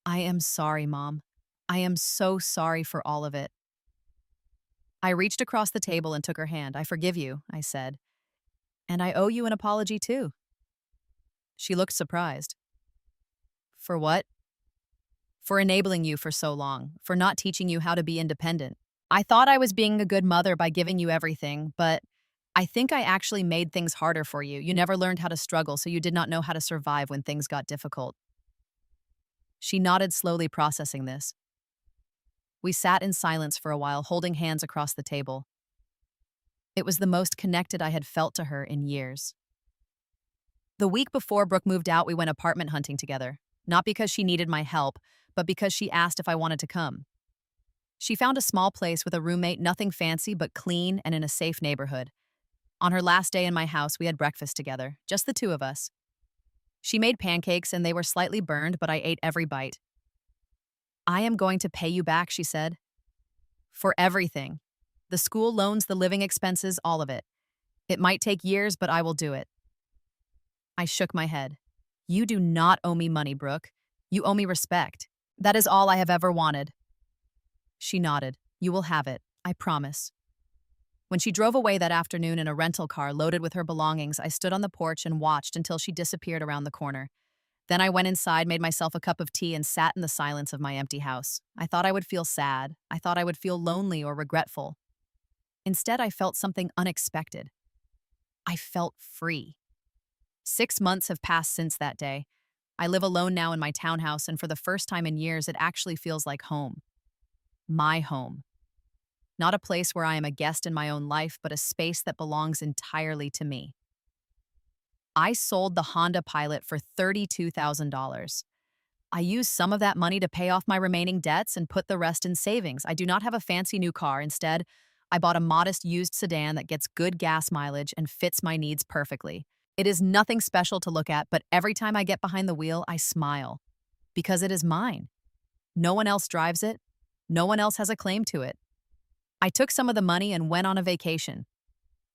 I am sorry, Mom. I am so sorry for all of it. I reached across the table and took her hand. I forgive you, I said. And I owe you an apology, too. She looked surprised. For what? For enabling you for so long, for not teaching you how to be independent. I thought I was being a good mother by giving you everything, but I think I actually made things harder for you. You never learned how to struggle, so you did not know how to survive when things got difficult. She nodded slowly, processing this. We sat in silence for a while, holding hands across the table. It was the most connected I had felt to her in years. The week before Brooke moved out, we went apartment hunting together, not because she needed my help, but because she asked if I wanted to come. She found a small place with a roommate, nothing fancy but clean and in a safe neighborhood. On her last day in my house, we had breakfast together, just the two of us. She made pancakes and they were slightly burned, but I ate every bite. I am going to pay you back, she said. For everything. The school loans, the living expenses, all of it. It might take years, but I will do it. I shook my head. You do not owe me money, Brooke. You owe me respect. That is all I have ever wanted. She nodded. You will have it. I promise. When she drove away that afternoon in a rental car loaded with her belongings, I stood on the porch and watched until she disappeared around the corner. Then I went inside, made myself a cup of tea, and sat in the silence of my empty house. I thought I would feel sad. I thought I would feel lonely or regretful. Instead, I felt something unexpected. I felt free. 6 months have passed since that day. I live alone now in my townhouse, and for the first time in years, it actually feels like home. My home. Not a place where I am a guest in my own life, but a space that belongs entirely to me. I sold the Honda Pilot for $32,000. I used some of that money to pay off my remaining debts and put the rest in savings. I do not have a fancy new car. Instead, I bought a modest used sedan that gets good gas mileage and fits my needs perfectly. It is nothing special to look at, but every time I get behind the wheel, I smile. Because it is mine. No one else drives it. No one else has a claim to it. I took some of the money and went on a vacation.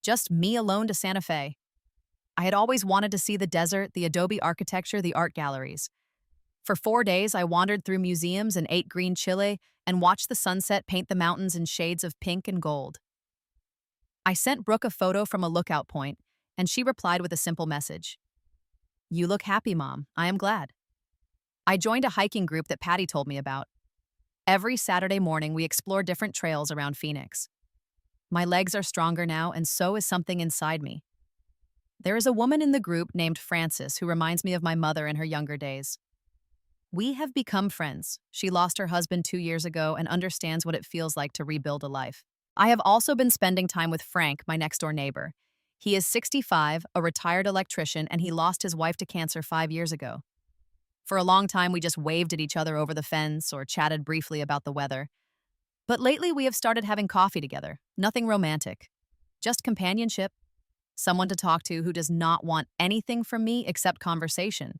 Just me alone to Santa Fe. I had always wanted to see the desert, the adobe architecture, the art galleries. For 4 days, I wandered through museums and ate green chile and watched the sunset paint the mountains in shades of pink and gold. I sent Brooke a photo from a lookout point, and she replied with a simple message. You look happy, Mom. I am glad. I joined a hiking group that Patty told me about. Every Saturday morning, we explore different trails around Phoenix. My legs are stronger now, and so is something inside me. There is a woman in the group named Frances who reminds me of my mother in her younger days. We have become friends. She lost her husband 2 years ago and understands what it feels like to rebuild a life. I have also been spending time with Frank, my next-door neighbor. He is 65, a retired electrician, and he lost his wife to cancer 5 years ago. For a long time, we just waved at each other over the fence or chatted briefly about the weather. But lately, we have started having coffee together. Nothing romantic. Just companionship. Someone to talk to who does not want anything from me except conversation.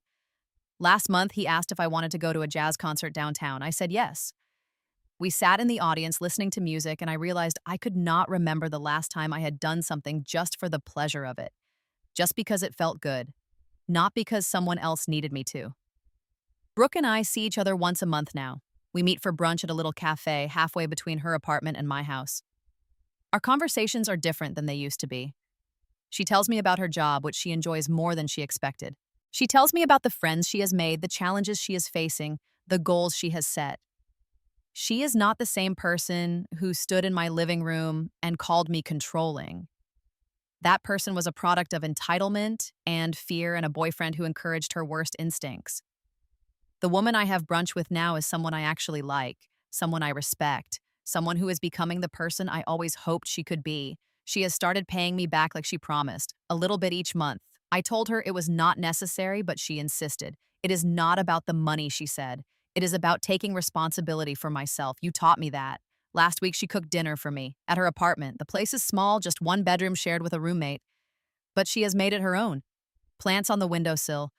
Last month, he asked if I wanted to go to a jazz concert downtown. I said yes. We sat in the audience listening to music, and I realized I could not remember the last time I had done something just for the pleasure of it. Just because it felt good. Not because someone else needed me to. Brooke and I see each other once a month now. We meet for brunch at a little cafe halfway between her apartment and my house. Our conversations are different than they used to be. She tells me about her job, which she enjoys more than she expected. She tells me about the friends she has made, the challenges she is facing, the goals she has set. She is not the same person who stood in my living room and called me controlling. That person was a product of entitlement and fear and a boyfriend who encouraged her worst instincts. The woman I have brunch with now is someone I actually like, someone I respect, someone who is becoming the person I always hoped she could be. She has started paying me back like she promised, a little bit each month. I told her it was not necessary, but she insisted. It is not about the money, she said. It is about taking responsibility for myself. You taught me that. Last week, she cooked dinner for me at her apartment. The place is small, just one bedroom shared with a roommate, but she has made it her own. Plants on the windowsill,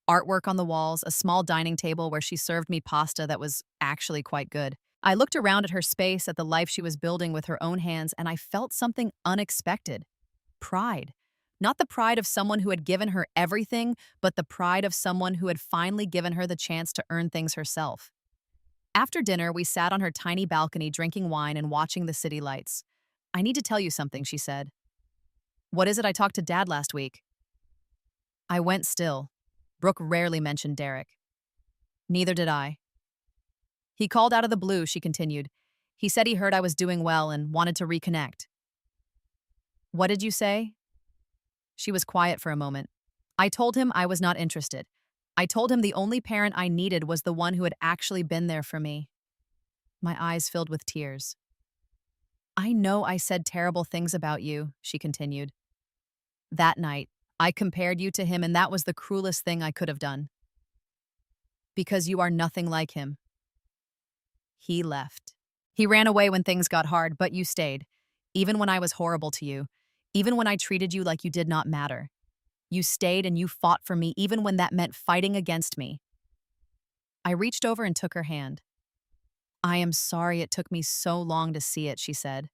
artwork on the walls, a small dining table where she served me pasta that was actually quite good. I looked around at her space, at the life she was building with her own hands, and I felt something unexpected. Pride. Not the pride of someone who had given her everything, but the pride of someone who had finally given her the chance to earn things herself. After dinner, we sat on her tiny balcony drinking wine and watching the city lights. "I need to tell you something," she said. "What is it? I talked to Dad last week." I went still. Brooke rarely mentioned Derek. Neither did I. "He called out of the blue," she continued. "He said he heard I was doing well and wanted to reconnect." "What did you say?" She was quiet for a moment. I told him I was not interested. I told him the only parent I needed was the one who had actually been there for me. My eyes filled with tears. "I know I said terrible things about you," she continued. "That night, I compared you to him, and that was the cruelest thing I could have done. Because you are nothing like him." He left. He ran away when things got hard, but you stayed. Even when I was horrible to you. Even when I treated you like you did not matter. You stayed and you fought for me, even when that meant fighting against me. I reached over and took her hand. "I am sorry it took me so long to see it," she said.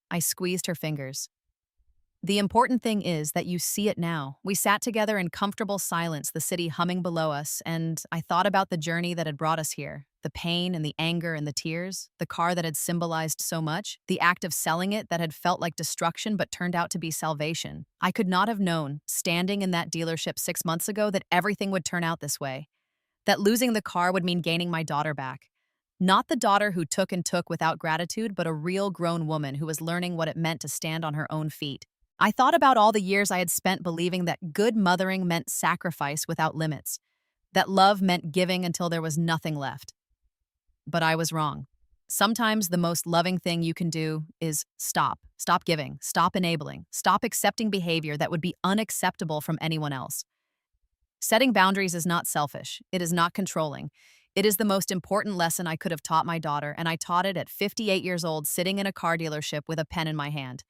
I squeezed her fingers. "The important thing is that you see it now." We sat together in comfortable silence, the city humming below us, and I thought about the journey that had brought us here, the pain and the anger and the tears, the car that had symbolized so much, the act of selling it that had felt like destruction but turned out to be salvation. I could not have known, standing in that dealership 6 months ago, that everything would turn out this way, that losing the car would mean gaining my daughter back. Not the daughter who took and took without gratitude, but a real grown woman who was learning what it meant to stand on her own feet. I thought about all the years I had spent believing that good mothering meant sacrifice without limits, that love meant giving until there was nothing left. But I was wrong. Sometimes the most loving thing you can do is stop. Stop giving, stop enabling, stop accepting behavior that would be unacceptable from anyone else. Setting boundaries is not selfish. It is not controlling. It is the most important lesson I could have taught my daughter, and I taught it at 58 years old, sitting in a car dealership with a pen in my hand.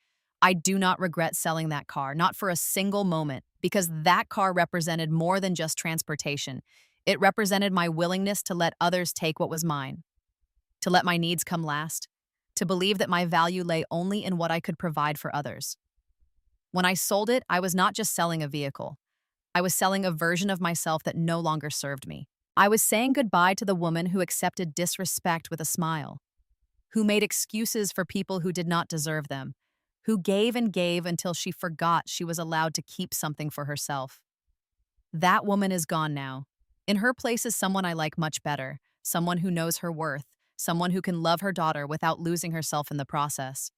I do not regret selling that car, not for a single moment, because that car represented more than just transportation. It represented my willingness to let others take what was mine, to let my needs come last, to believe that my value lay only in what I could provide for others. When I sold it, I was not just selling a vehicle. I was selling a version of myself that no longer served me. I was saying goodbye to the woman who accepted disrespect with a smile, who made excuses for people who did not deserve them, who gave and gave until she forgot she was allowed to keep something for herself. That woman is gone now. In her place is someone I like much better, someone who knows her worth, someone who can love her daughter without losing herself in the process.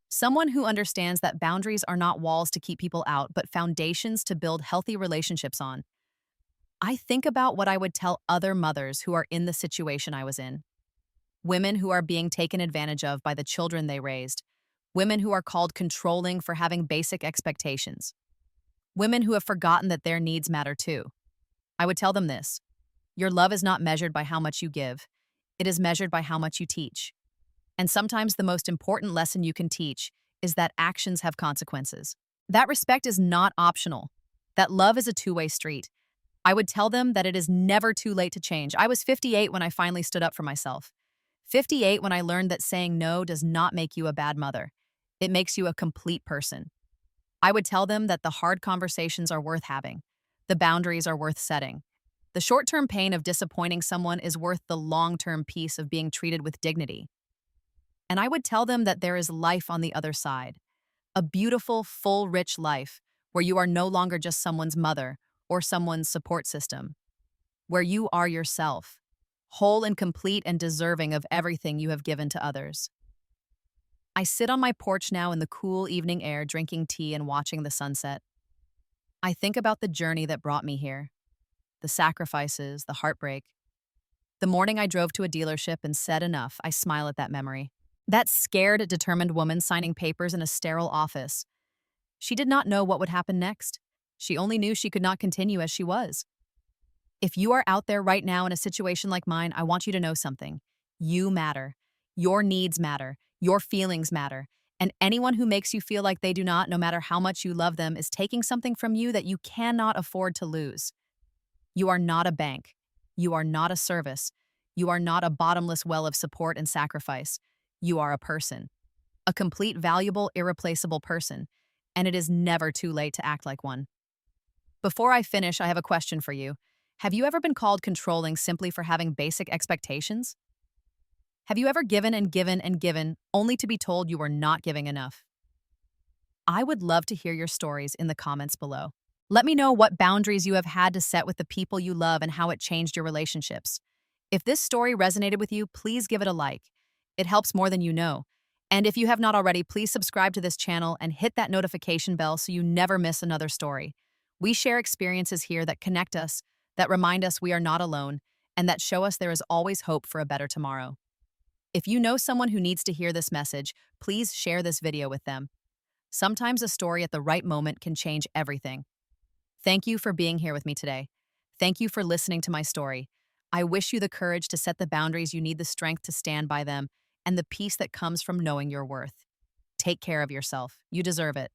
Someone who understands that boundaries are not walls to keep people out, but foundations to build healthy relationships on. I think about what I would tell other mothers who are in the situation I was in. Women who are being taken advantage of by the children they raised. Women who are called controlling for having basic expectations. Women who have forgotten that their needs matter too. I would tell them this: your love is not measured by how much you give. It is measured by how much you teach. And sometimes the most important lesson you can teach is that actions have consequences. That respect is not optional. That love is a two-way street. I would tell them that it is never too late to change. I was 58 when I finally stood up for myself. 58 when I learned that saying no does not make you a bad mother. It makes you a complete person. I would tell them that the hard conversations are worth having. The boundaries are worth setting. The short-term pain of disappointing someone is worth the long-term peace of being treated with dignity. And I would tell them that there is life on the other side. A beautiful, full, rich life where you are no longer just someone's mother or someone's support system. Where you are yourself, whole and complete and deserving of everything you have given to others. I sit on my porch now in the cool evening air, drinking tea and watching the sunset. I think about the journey that brought me here, the sacrifices, the heartbreak. The morning I drove to a dealership and said enough, I smile at that memory. That scared, determined woman signing papers in a sterile office. She did not know what would happen next. She only knew she could not continue as she was. If you are out there right now in a situation like mine, I want you to know something. You matter. Your needs matter, your feelings matter, and anyone who makes you feel like they do not, no matter how much you love them, is taking something from you that you cannot afford to lose. You are not a bank. You are not a service. You are not a bottomless well of support and sacrifice. You are a person. A complete, valuable, irreplaceable person. And it is never too late to act like one. Before I finish, I have a question for you. Have you ever been called controlling simply for having basic expectations? Have you ever given and given and given only to be told you were not giving enough? I would love to hear your stories in the comments below. Let me know what boundaries you have had to set with the people you love and how it changed your relationships. If this story resonated with you, please give it a like. It helps more than you know. And if you have not already, please subscribe to this channel and hit that notification bell so you never miss another story. We share experiences here that connect us, that remind us we are not alone, and that show us there is always hope for a better tomorrow. If you know someone who needs to hear this message, please share this video with them. Sometimes a story at the right moment can change everything. Thank you for being here with me today. Thank you for listening to my story. I wish you the courage to set the boundaries you need, the strength to stand by them, and the peace that comes from knowing your worth. Take care of yourself. You deserve it.